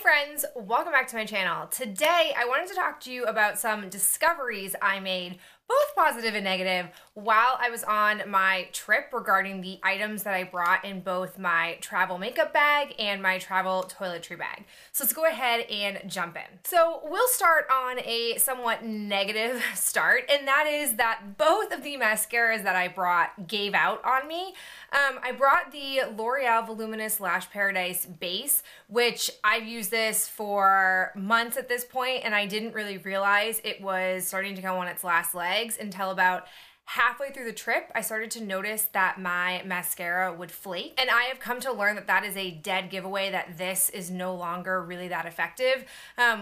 friends, welcome back to my channel. Today I wanted to talk to you about some discoveries I made, both positive and negative, while I was on my trip regarding the items that I brought in both my travel makeup bag and my travel toiletry bag. So let's go ahead and jump in. So we'll start on a somewhat negative start, and that is that both of the mascaras that I brought gave out on me. I brought the L'Oreal Voluminous Lash Paradise base, which I've used this for months at this point, and I didn't really realize it was starting to go on its last legs until about halfway through the trip. I started to notice that my mascara would flake, and I have come to learn that that is a dead giveaway, that this is no longer really that effective.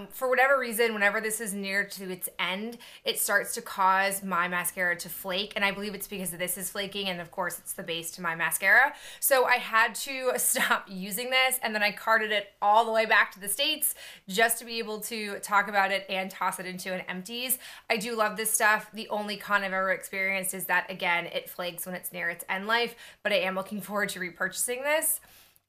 For whatever reason, whenever this is near to its end, it starts to cause my mascara to flake, and I believe it's because this is flaking, and of course it's the base to my mascara. So I had to stop using this, and then I carted it all the way back to the States just to be able to talk about it and toss it into an empties. I do love this stuff. The only con I've ever experienced is that, again, it flakes when it's near its end life, but I am looking forward to repurchasing this.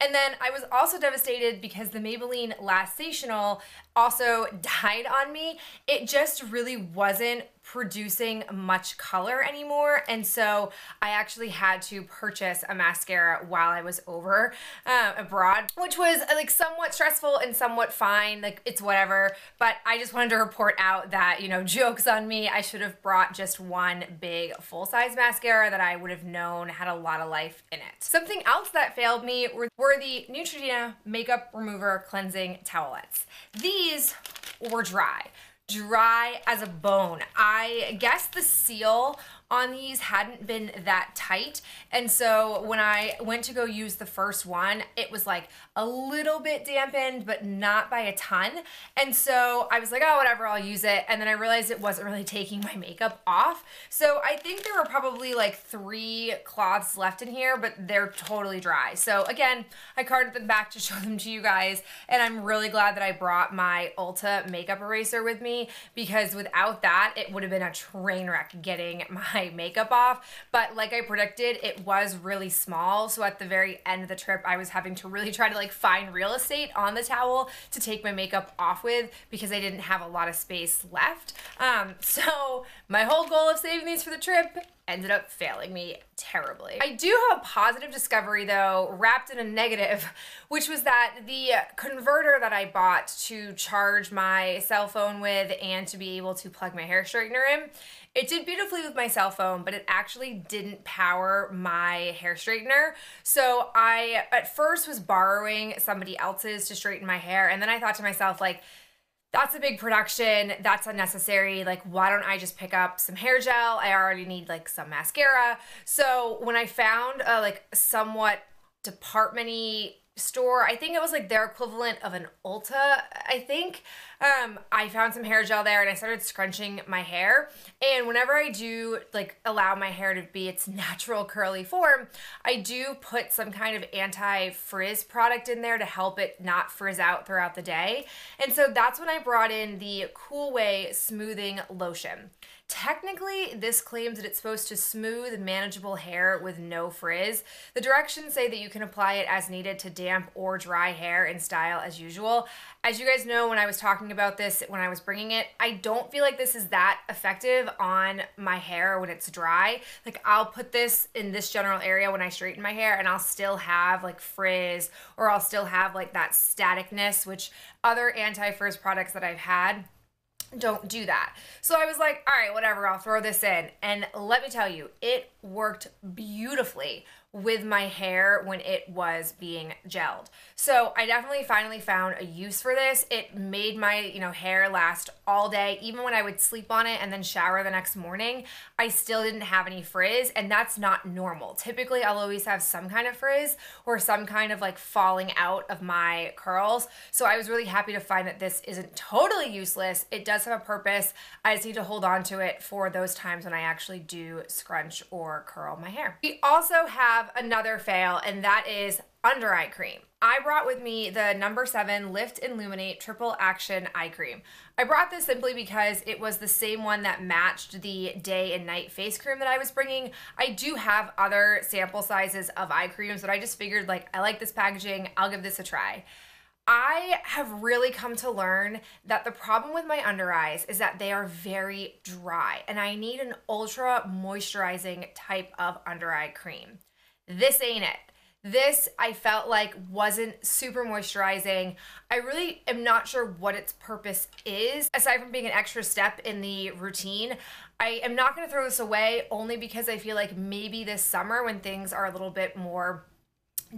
And then I was also devastated because the Maybelline Lassational also died on me. It just really wasn't producing much color anymore, and so I actually had to purchase a mascara while I was over abroad, which was like somewhat stressful and somewhat fine. Like, it's whatever, but I just wanted to report out that, you know, joke's on me. I should have brought just one big full-size mascara that I would have known had a lot of life in it. Something else that failed me were the Neutrogena Makeup Remover Cleansing Towelettes. These were dry as a bone. I guess the seal on these hadn't been that tight, and so when I went to go use the first one, it was like a little bit dampened, but not by a ton, and so I was like, oh, whatever, I'll use it, and then I realized it wasn't really taking my makeup off. So I think there were probably like 3 cloths left in here, but they're totally dry. So again, I carted them back to show them to you guys, and I'm really glad that I brought my Ulta makeup eraser with me, because without that, it would have been a train wreck getting my makeup off. But like I predicted, it was really small, so at the very end of the trip I was having to really try to like find real estate on the towel to take my makeup off with, because I didn't have a lot of space left. So my whole goal of saving these for the trip ended up failing me terribly. I do have a positive discovery though, wrapped in a negative, which was that the converter that I bought to charge my cell phone with and to be able to plug my hair straightener in, it did beautifully with my cell phone, but it actually didn't power my hair straightener. So I, at first, was borrowing somebody else's to straighten my hair, and then I thought to myself, like, that's a big production, that's unnecessary, like, why don't I just pick up some hair gel? I already need like some mascara. So when I found a like somewhat department-y store, I think it was like their equivalent of an Ulta, I think, I found some hair gel there, and I started scrunching my hair. And whenever I do like allow my hair to be its natural curly form, I do put some kind of anti-frizz product in there to help it not frizz out throughout the day. And so that's when I brought in the Cool Way Smoothing Lotion. Technically, this claims that it's supposed to smooth manageable hair with no frizz. The directions say that you can apply it as needed to damp or dry hair and style as usual. As you guys know, when I was talking about this, when I was bringing it, I don't feel like this is that effective on my hair when it's dry. Like, I'll put this in this general area when I straighten my hair, and I'll still have like frizz, or I'll still have like that staticness, which other anti-frizz products that I've had don't do that. So I was like, all right, whatever, I'll throw this in. And let me tell you, it worked beautifully with my hair when it was being gelled. So I definitely finally found a use for this. It made my, you know, hair last all day. Even when I would sleep on it and then shower the next morning, I still didn't have any frizz, and that's not normal. Typically, I'll always have some kind of frizz or some kind of like falling out of my curls. So I was really happy to find that this isn't totally useless. It does have a purpose. I just need to hold on to it for those times when I actually do scrunch or curl my hair. We also have another fail, and that is under eye cream. I brought with me the No. 7 Lift Illuminate Triple Action Eye Cream. I brought this simply because it was the same one that matched the day and night face cream that I was bringing. I do have other sample sizes of eye creams, but I just figured, like, I like this packaging, I'll give this a try. I have really come to learn that the problem with my under eyes is that they are very dry and I need an ultra moisturizing type of under eye cream. This ain't it. This I felt like wasn't super moisturizing. I really am not sure what its purpose is, aside from being an extra step in the routine. I am not gonna throw this away only because I feel like maybe this summer when things are a little bit more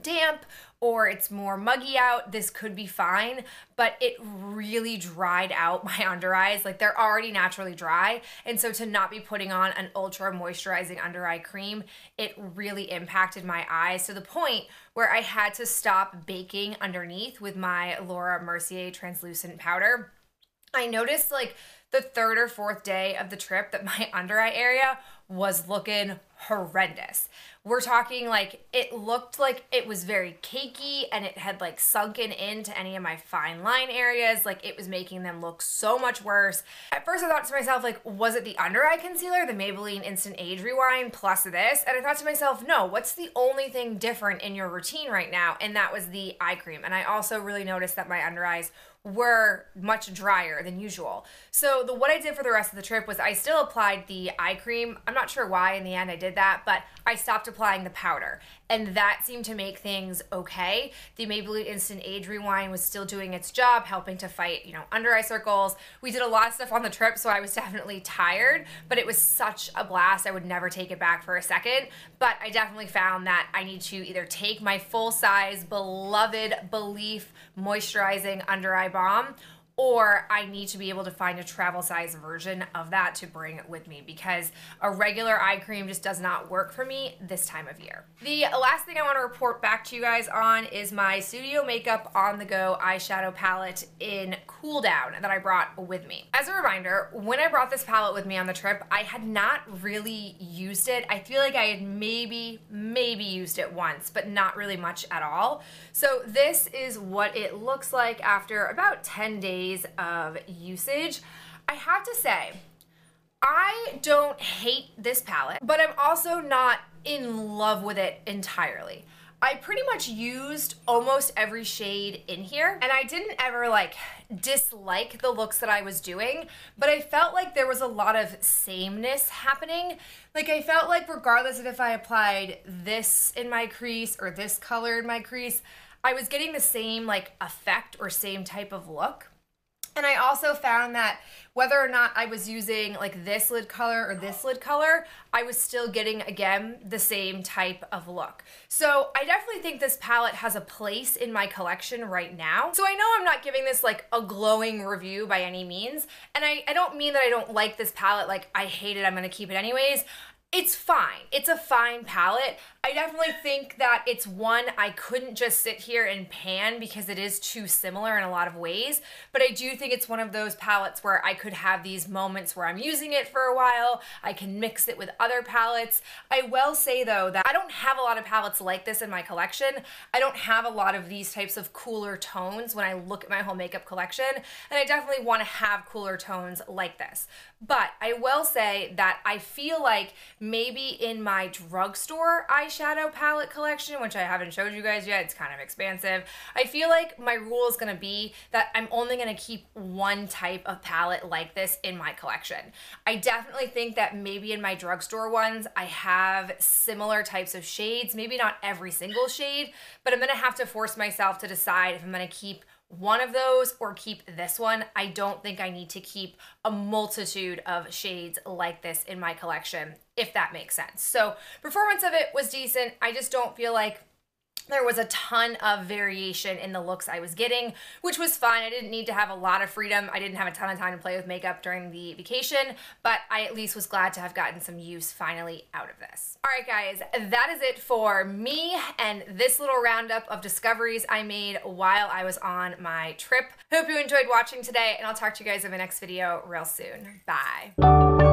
damp or it's more muggy out, this could be fine, but it really dried out my under eyes. Like, they're already naturally dry, and so to not be putting on an ultra moisturizing under eye cream, it really impacted my eyes to the point where I had to stop baking underneath with my Laura Mercier translucent powder. I noticed like the third or fourth day of the trip that my under eye area was looking horrendous. We're talking like it looked like it was very cakey and it had like sunken into any of my fine line areas. Like, it was making them look so much worse. At first I thought to myself, like, was it the under eye concealer, the Maybelline Instant Age Rewind plus this? And I thought to myself, no, what's the only thing different in your routine right now? And that was the eye cream. And I also really noticed that my under eyes were much drier than usual. So what I did for the rest of the trip was I still applied the eye cream. I'm not sure why in the end I did that, but I stopped applying the powder, and that seemed to make things okay. The Maybelline Instant Age Rewind was still doing its job, helping to fight, you know, under eye circles. We did a lot of stuff on the trip, so I was definitely tired, but it was such a blast. I would never take it back for a second, but I definitely found that I need to either take my full-size, beloved Belif moisturizing under eye balm, or I need to be able to find a travel size version of that to bring with me, because a regular eye cream just does not work for me this time of year. The last thing I want to report back to you guys on is my Studio Makeup On The Go eyeshadow palette in Cool Down that I brought with me. As a reminder, when I brought this palette with me on the trip, I had not really used it. I feel like I had maybe used it once, but not really much at all. So this is what it looks like after about 10 days of usage. I have to say, I don't hate this palette, but I'm also not in love with it entirely. I pretty much used almost every shade in here, and I didn't ever like dislike the looks that I was doing, but I felt like there was a lot of sameness happening. Like, I felt like regardless of if I applied this in my crease or this color in my crease, I was getting the same like effect or same type of look. And I also found that whether or not I was using like this lid color or this lid color, I was still getting, again, the same type of look. So I definitely think this palette has a place in my collection right now. So I know I'm not giving this like a glowing review by any means. And I don't mean that I don't like this palette, like I hate it, I'm gonna keep it anyways. It's fine. It's a fine palette. I definitely think that it's one I couldn't just sit here and pan because it is too similar in a lot of ways, but I do think it's one of those palettes where I could have these moments where I'm using it for a while. I can mix it with other palettes. I will say though that I don't have a lot of palettes like this in my collection. I don't have a lot of these types of cooler tones when I look at my whole makeup collection, and I definitely want to have cooler tones like this. But I will say that I feel like maybe in my drugstore eyeshadow palette collection, which I haven't showed you guys yet, it's kind of expansive, I feel like my rule is going to be that I'm only going to keep one type of palette like this in my collection. I definitely think that maybe in my drugstore ones, I have similar types of shades, maybe not every single shade, but I'm going to have to force myself to decide if I'm going to keep one of those or keep this one. I don't think I need to keep a multitude of shades like this in my collection, if that makes sense. So performance of it was decent. I just don't feel like there was a ton of variation in the looks I was getting, which was fine. I didn't need to have a lot of freedom. I didn't have a ton of time to play with makeup during the vacation, but I at least was glad to have gotten some use finally out of this. All right, guys, that is it for me and this little roundup of discoveries I made while I was on my trip. Hope you enjoyed watching today, and I'll talk to you guys in the next video real soon. Bye.